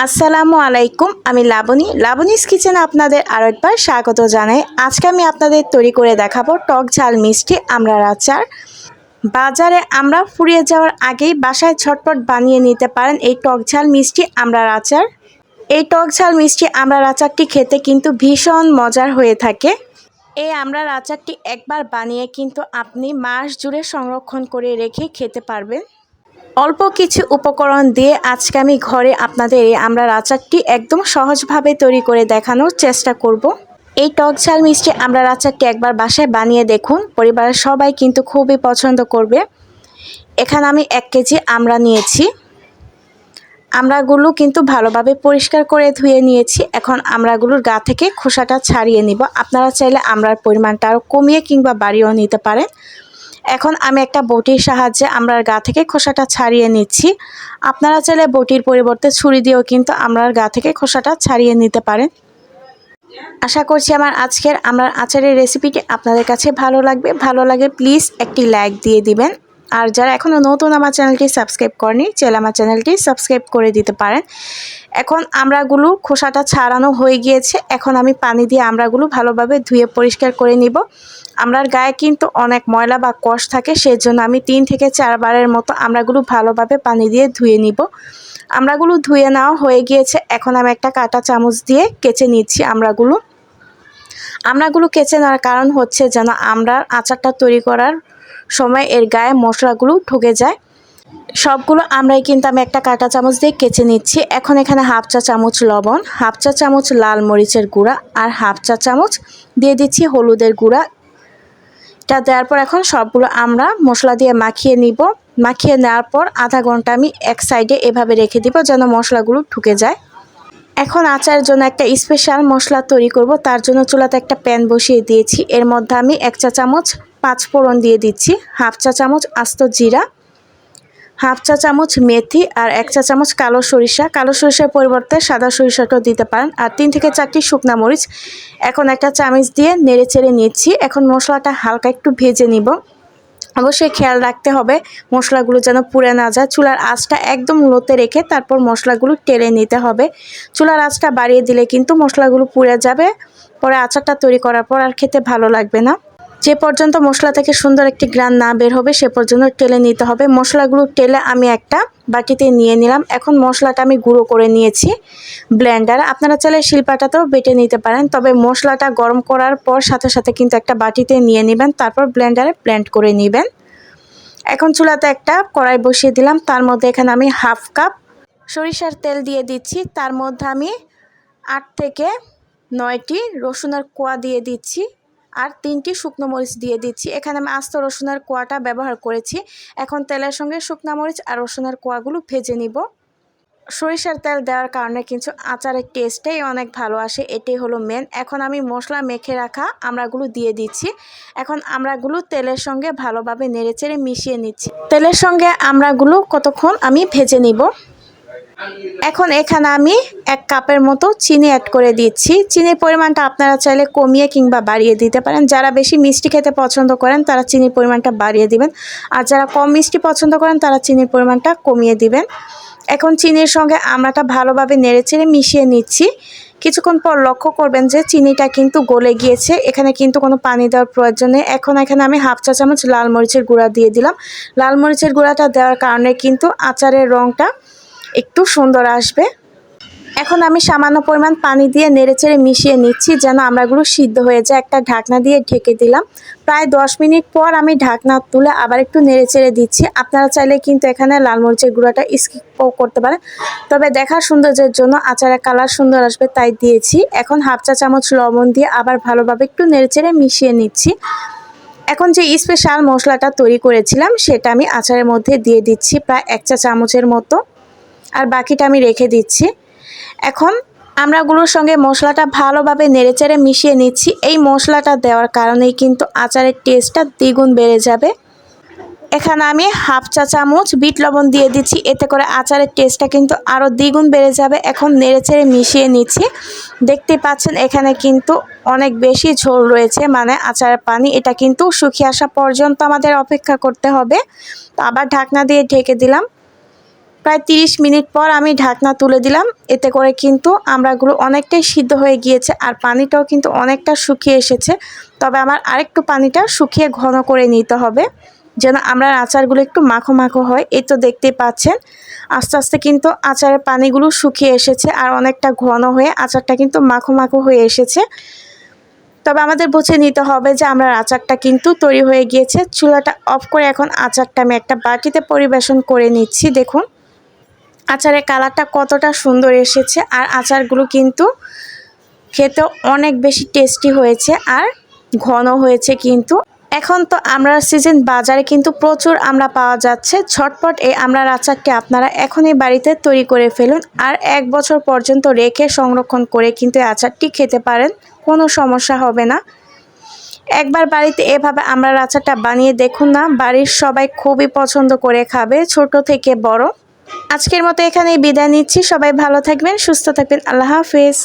আসসালামু আলাইকুম। আমি লাবণীস কিচেনে আপনাদের আরও একবার স্বাগত জানাই। আজকে আমি আপনাদের তৈরি করে দেখাবো টক ঝাল মিষ্টি আমড়ার আচার। বাজারে আমরা ফুরিয়ে যাওয়ার আগেই বাসায় ঝটপট বানিয়ে নিতে পারেন এই টক ঝাল মিষ্টি আমড়ার আচার। এই টক ঝাল মিষ্টি আমড়ার আচারটি খেতে কিন্তু ভীষণ মজার হয়ে থাকে। এই আমড়ার আচারটি একবার বানিয়ে কিন্তু আপনি মাস জুড়ে সংরক্ষণ করে রেখে খেতে পারবেন। অল্প কিছু উপকরণ দিয়ে আজকে আমি ঘরে আপনাদের এই আমড়ার আচারটি একদম সহজভাবে তৈরি করে দেখানোর চেষ্টা করব। এই টক ঝাল মিষ্টি আমড়ার আচারটি একবার বাসায় বানিয়ে দেখুন, পরিবারের সবাই কিন্তু খুবই পছন্দ করবে। এখানে আমি 1 কেজি আমড়া নিয়েছি। আমড়াগুলো কিন্তু ভালোভাবে পরিষ্কার করে ধুয়ে নিয়েছি। এখন আমড়াগুলোর গা থেকে খোসাটা ছাড়িয়ে নিব। আপনারা চাইলে আমড়ার পরিমাণটা আরও কমিয়ে কিংবা বাড়িয়েও নিতে পারেন। এখন আমি একটা বটির সাহায্যে আমড়ার গা থেকে খোসাটা ছাড়িয়ে নিচ্ছি। আপনারা চাইলে বটির পরিবর্তে ছুরি দিয়েও কিন্তু আমড়ার গা থেকে খোসাটা ছাড়িয়ে নিতে পারেন। আশা করছি আমার আজকের আমড়ার আচারের রেসিপিটি আপনাদের কাছে ভালো লাগবে। ভালো লাগে প্লিজ একটি লাইক দিয়ে দিবেন। আর যারা এখনও নতুন আমার চ্যানেলটি সাবস্ক্রাইব করেনি, চাইলে আমার চ্যানেলটি সাবস্ক্রাইব করে দিতে পারেন। এখন আমড়াগুলো খোসাটা ছাড়ানো হয়ে গিয়েছে। এখন আমি পানি দিয়ে আমড়াগুলো ভালোভাবে ধুয়ে পরিষ্কার করে নিব। আমড়ার গায়ে কিন্তু অনেক ময়লা বা কষ থাকে, সেজন্য আমি 3 থেকে 4 বারের মতো আমড়াগুলো ভালোভাবে পানি দিয়ে ধুয়ে নিব। আমড়াগুলো ধুয়ে নেওয়া হয়ে গিয়েছে। এখন আমি একটা কাঁটা চামচ দিয়ে কেচে নিচ্ছি আমড়াগুলো কেচে নেওয়ার কারণ হচ্ছে যেন আমড়ার আচারটা তৈরি করার সময় এর গায়ে মশলাগুলো ঢুকে যায়। সবগুলো আমড়াই কিন্তু আমি একটা কাঁটা চামচ দিয়ে কেচে নিচ্ছি। এখন এখানে হাফ চা চামচ লবণ, হাফ চা চামচ লাল মরিচের গুঁড়া আর হাফ চা চামচ দিয়ে দিচ্ছি হলুদের গুঁড়া। এটা দেওয়ার পর এখন সবগুলো আমরা মশলা দিয়ে মাখিয়ে নিব। মাখিয়ে নেওয়ার পর আধা ঘন্টা আমি এক সাইডে এভাবে রেখে দিব যেন মশলাগুলো ঢুকে যায়। এখন আচারের জন্য একটা স্পেশাল মশলা তৈরি করব। তার জন্য চুলাতে একটা প্যান বসিয়ে দিয়েছি। এর মধ্যে আমি 1 চা চামচ 5 ফোড়ন দিয়ে দিচ্ছি, হাফ চা চামচ আস্ত জিরা, হাফ চা চামচ মেথি আর 1 চা চামচ কালো সরিষা। কালো সরিষার পরিবর্তে সাদা সরিষাটাও দিতে পারেন। আর 3 থেকে 4টি শুকনা মরিচ। এখন একটা চামচ দিয়ে নেড়ে চেড়ে নিচ্ছি। এখন মশলাটা হালকা একটু ভেজে নিব। অবশ্যই খেয়াল রাখতে হবে মশলাগুলো যেন পুড়ে না যায়। চুলার আঁচটা একদম লোতে রেখে তারপর মশলাগুলো টেলে নিতে হবে। চুলার আঁচটা বাড়িয়ে দিলে কিন্তু মশলাগুলো পুড়ে যাবে, পরে আচারটা তৈরি করার পর আর খেতে ভালো লাগবে না। যে পর্যন্ত মশলা থেকে সুন্দর একটি ঘ্রাণ না বের হবে সে পর্যন্ত টেলে নিতে হবে। মশলাগুলো টেলে আমি একটা বাটিতে নিয়ে নিলাম। এখন মশলাটা আমি গুঁড়ো করে নিয়েছি ব্লেন্ডারে। আপনারা চাইলে শিলপাটাতেও বেটে নিতে পারেন, তবে মশলাটা গরম করার পর সাথে সাথে কিন্তু একটা বাটিতে নিয়ে নেবেন, তারপর ব্লেন্ডারে ব্লেন্ড করে নেবেন। এখন চুলাতে একটা কড়াই বসিয়ে দিলাম। তার মধ্যে এখানে আমি হাফ কাপ সরিষার তেল দিয়ে দিচ্ছি। তার মধ্যে আমি 8 থেকে 9টি রসুনের কোয়া দিয়ে দিচ্ছি আর 3টি শুকনো মরিচ দিয়ে দিচ্ছি। এখানে আমি আস্ত রসুনের কোয়াটা ব্যবহার করেছি। এখন তেলের সঙ্গে শুকনো মরিচ আর রসুনের কোয়াগুলো ভেজে নিব। সরিষার তেল দেওয়ার কারণে কিন্তু আচারের টেস্টটাই অনেক ভালো আসে, এটাই হলো মেন। এখন আমি মশলা মেখে রাখা আমড়াগুলো দিয়ে দিচ্ছি। এখন আমড়াগুলো তেলের সঙ্গে ভালোভাবে নেড়েচেড়ে মিশিয়ে নিচ্ছি। তেলের সঙ্গে আমড়াগুলো কতক্ষণ আমি ভেজে নিব। এখন এখানে আমি 1 কাপের মতো চিনি অ্যাড করে দিচ্ছি। চিনির পরিমাণটা আপনারা চাইলে কমিয়ে কিংবা বাড়িয়ে দিতে পারেন। যারা বেশি মিষ্টি খেতে পছন্দ করেন তারা চিনির পরিমাণটা বাড়িয়ে দিবেন, আর যারা কম মিষ্টি পছন্দ করেন তারা চিনির পরিমাণটা কমিয়ে দিবেন। এখন চিনির সঙ্গে আমড়াটা ভালোভাবে নেড়েচেড়ে মিশিয়ে নিচ্ছি। কিছুক্ষণ পর লক্ষ্য করবেন যে চিনিটা কিন্তু গলে গিয়েছে। এখানে কিন্তু কোনো পানি দেওয়ার প্রয়োজন নেই। এখন এখানে আমি হাফ চা চামচ লাল মরিচের গুঁড়া দিয়ে দিলাম। লাল মরিচের গুঁড়াটা দেওয়ার কারণে কিন্তু আচারের রঙটা একটু সুন্দর আসবে। এখন আমি সামান্য পরিমাণ পানি দিয়ে নেড়েচেড়ে মিশিয়ে নিচ্ছি যেন আমড়াগুলো সিদ্ধ হয়ে যায়। একটা ঢাকনা দিয়ে ঢেকে দিলাম। প্রায় 10 মিনিট পর আমি ঢাকনা তুলে আবার একটু নেড়েচেড়ে দিচ্ছি। আপনারা চাইলে কিন্তু এখানে লাল মরিচের গুঁড়াটা স্কিপও করতে পারেন, তবে দেখার সৌন্দর্যের জন্য আচারের কালার সুন্দর আসবে তাই দিয়েছি। এখন হাফ চা চামচ লবণ দিয়ে আবার ভালোভাবে একটু নেড়েচেড়ে মিশিয়ে নিচ্ছি। এখন যে স্পেশাল মশলাটা তৈরি করেছিলাম সেটা আমি আচারের মধ্যে দিয়ে দিচ্ছি, প্রায় 1 চা চামচের মতো, আর বাকিটা আমি রেখে দিচ্ছি। এখন আমড়াগুলোর সঙ্গে মশলাটা ভালোভাবে নেড়েচেড়ে মিশিয়ে নিচ্ছি। এই মশলাটা দেওয়ার কারণেই কিন্তু আচারের টেস্টটা দ্বিগুণ বেড়ে যাবে। এখানে আমি হাফ চা চামচ বিট লবণ দিয়ে দিচ্ছি, এতে করে আচারের টেস্টটা কিন্তু আরও দ্বিগুণ বেড়ে যাবে। এখন নেড়েচেড়ে মিশিয়ে নিচ্ছি। দেখতে পাচ্ছেন এখানে কিন্তু অনেক বেশি ঝোল রয়েছে, মানে আচারের পানি, এটা কিন্তু শুকিয়ে আসা পর্যন্ত আমাদের অপেক্ষা করতে হবে। তো আবার ঢাকনা দিয়ে ঢেকে দিলাম। প্রায় 30 মিনিট পর আমি ঢাকনা তুলে দিলাম। এতে করে কিন্তু আমড়াগুলো অনেকটাই সিদ্ধ হয়ে গিয়েছে আর পানিটাও কিন্তু অনেকটা শুকিয়ে এসেছে। তবে আমার আরেকটু পানিটা শুকিয়ে ঘন করে নিতে হবে, যেন আমড়ার আচারগুলো একটু মাখো মাখো হয়। এই তো দেখতেই পাচ্ছেন আস্তে আস্তে কিন্তু আচারের পানিগুলো শুকিয়ে এসেছে আর অনেকটা ঘন হয়ে আচারটা কিন্তু মাখো মাখো হয়ে এসেছে। তবে আমাদের বুঝে নিতে হবে যে আমড়ার আচারটা কিন্তু তৈরি হয়ে গিয়েছে। চুলাটা অফ করে এখন আচারটা আমি একটা বাটিতে পরিবেশন করে নিচ্ছি। দেখুন আচারের কালারটা কতটা সুন্দর এসেছে আর আচারগুলো কিন্তু খেতেও অনেক বেশি টেস্টি হয়েছে আর ঘন হয়েছে। কিন্তু এখন তো আমড়ার সিজন, বাজারে কিন্তু প্রচুর আমড়া পাওয়া যাচ্ছে। ঝটপট এই আমড়ার আচারটি আপনারা এখনই বাড়িতে তৈরি করে ফেলুন আর 1 বছর পর্যন্ত রেখে সংরক্ষণ করে কিন্তু এই আচারটি খেতে পারেন, কোনো সমস্যা হবে না। একবার বাড়িতে এভাবে আমড়ার আচারটা বানিয়ে দেখুন না, বাড়ির সবাই খুবই পছন্দ করে খাবে, ছোট থেকে বড়। আজকের মতো এখানেই বিদায় নিচ্ছি। সবাই ভালো থাকবেন, সুস্থ থাকবেন। আল্লাহ হাফেজ।